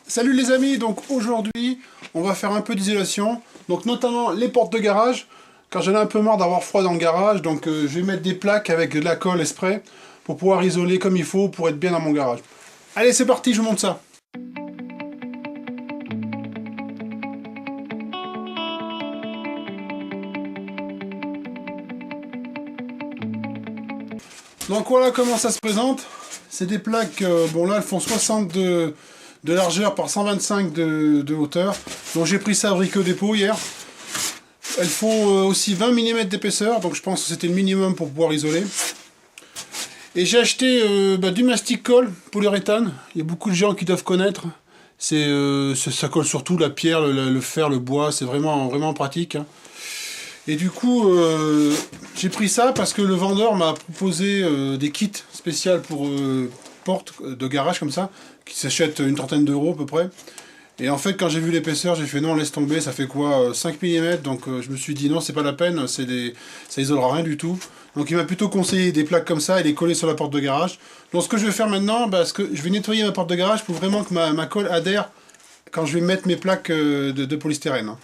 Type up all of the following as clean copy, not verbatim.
Salut les amis, donc aujourd'hui on va faire un peu d'isolation, donc notamment les portes de garage, car j'en ai un peu marre d'avoir froid dans le garage, donc je vais mettre des plaques avec de la colle et spray pour pouvoir isoler comme il faut pour être bien dans mon garage. Allez c'est parti, je vous montre ça. Donc voilà comment ça se présente. C'est des plaques, bon là elles font 60 de largeur par 125 de hauteur. Donc j'ai pris ça au Brico Dépôt hier. Elles font aussi 20 mm d'épaisseur, donc je pense que c'était le minimum pour pouvoir isoler. Et j'ai acheté du mastic colle polyuréthane. Il y a beaucoup de gens qui doivent connaître. Ça colle surtout la pierre, le fer, le bois, c'est vraiment pratique. Hein. Et du coup, j'ai pris ça parce que le vendeur m'a proposé des kits spéciaux pour portes de garage comme ça, qui s'achètent une trentaine d'euros à peu près. Et en fait, quand j'ai vu l'épaisseur, j'ai fait non, laisse tomber, ça fait quoi 5 mm, donc je me suis dit non, c'est pas la peine, ça isolera rien du tout. Donc il m'a plutôt conseillé des plaques comme ça et les coller sur la porte de garage. Donc ce que je vais faire maintenant, je vais nettoyer ma porte de garage pour vraiment que ma colle adhère quand je vais mettre mes plaques de polystyrène. Hein.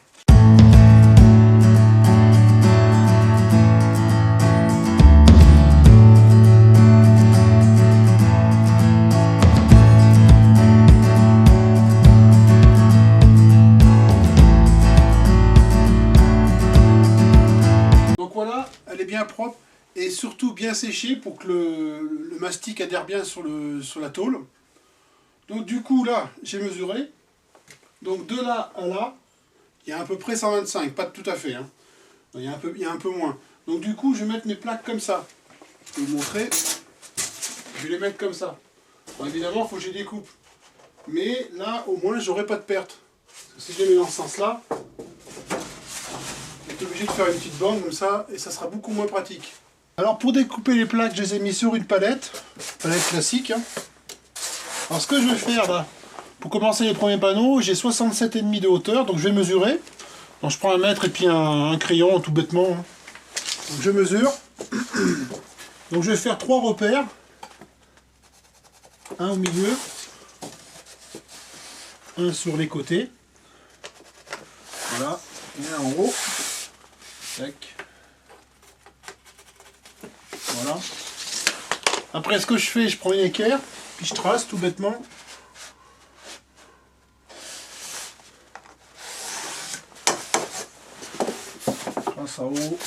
Elle est bien propre et surtout bien séchée pour que le mastic adhère bien sur la tôle. Donc du coup là j'ai mesuré, donc de là à là il y a à peu près 125, pas tout à fait, hein. Il y a un peu moins. Donc du coup je vais mettre mes plaques comme ça. Je vais vous montrer, je vais les mettre comme ça. Bon, évidemment il faut que je les découpe, mais là au moins j'aurai pas de perte. Parce que si je les mets dans ce sens là, obligé de faire une petite bande comme ça et ça sera beaucoup moins pratique. Alors pour découper les plaques, je les ai mis sur une palette classique. Hein. Alors ce que je vais faire là, pour commencer les premiers panneaux, j'ai 67,5 de hauteur, donc je vais mesurer. Donc je prends un mètre et puis un crayon tout bêtement. Hein. Donc je mesure. Donc je vais faire 3 repères. Un au milieu, un sur les côtés. Voilà, et un en haut. Tac. Voilà. Après ce que je fais, je prends une équerre, puis je trace tout bêtement. Je trace en haut,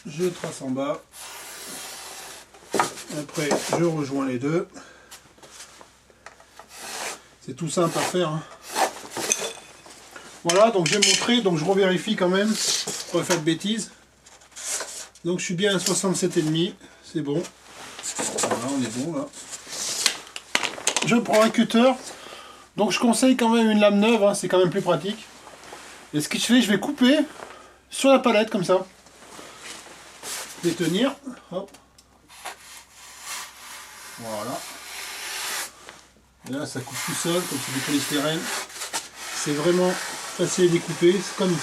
je trace en bas. Après je rejoins les deux. C'est tout simple à faire. Hein. Voilà, donc j'ai montré, donc je revérifie quand même, pour pas faire de bêtises. Donc je suis bien à 67,5, c'est bon. Voilà, on est bon là. Je prends un cutter, donc je conseille quand même une lame neuve, hein, c'est quand même plus pratique. Et ce que je fais, je vais couper sur la palette comme ça. Je vais tenir, hop. Voilà. Et là ça coupe tout seul, comme c'est du polystyrène. C'est vraiment facile à découper, c'est comme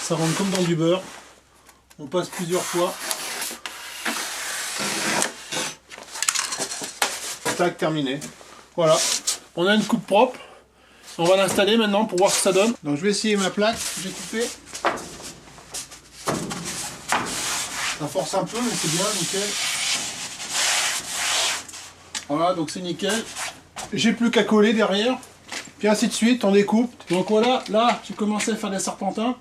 ça rentre comme dans du beurre. On passe plusieurs fois. Tac, terminé. Voilà, on a une coupe propre. On va l'installer maintenant pour voir ce que ça donne. Donc je vais essayer ma plaque que j'ai coupée. Ça force un peu, mais c'est bien, nickel. Voilà, donc c'est nickel. J'ai plus qu'à coller derrière. Puis ainsi de suite, on découpe. Donc voilà, là, j'ai commencé à faire des serpentins.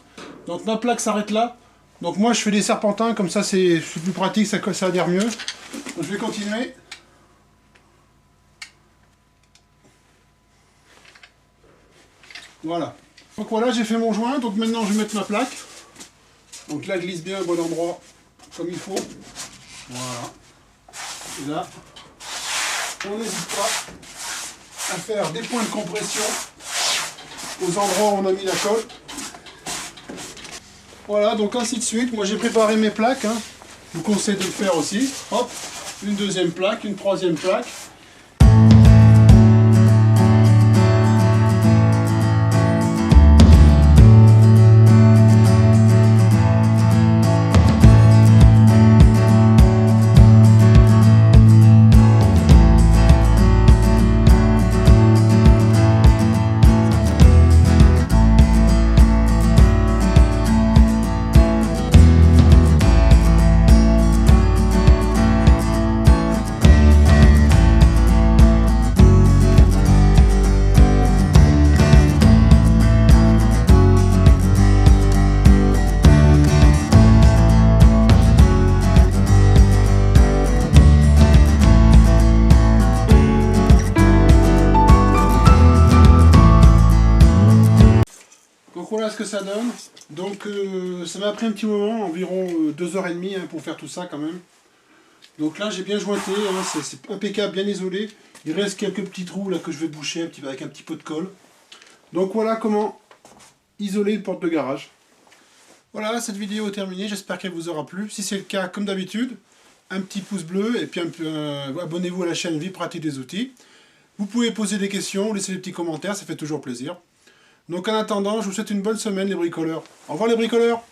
Donc ma plaque s'arrête là. Donc moi, je fais des serpentins, comme ça, c'est plus pratique, ça adhère mieux. Donc je vais continuer. Voilà. Donc voilà, j'ai fait mon joint. Donc maintenant, je vais mettre ma plaque. Donc là, glisse bien au bon endroit, comme il faut. Voilà. Et là, on n'hésite pas à faire des points de compression aux endroits où on a mis la colle. Voilà, donc ainsi de suite. Moi j'ai préparé mes plaques, hein. Je vous conseille de le faire aussi. Hop, une deuxième plaque, une troisième plaque. Donc voilà ce que ça donne. Donc ça m'a pris un petit moment, environ 2h30 hein, pour faire tout ça quand même. Donc là j'ai bien jointé, hein, c'est impeccable, bien isolé. Il reste quelques petits trous là que je vais boucher avec un petit pot de colle. Donc voilà comment isoler une porte de garage. Voilà, cette vidéo est terminée, j'espère qu'elle vous aura plu. Si c'est le cas, comme d'habitude, un petit pouce bleu et puis abonnez-vous à la chaîne Vie Pratique des Outils. Vous pouvez poser des questions, laisser des petits commentaires, ça fait toujours plaisir. Donc en attendant, je vous souhaite une bonne semaine les bricoleurs. Au revoir les bricoleurs!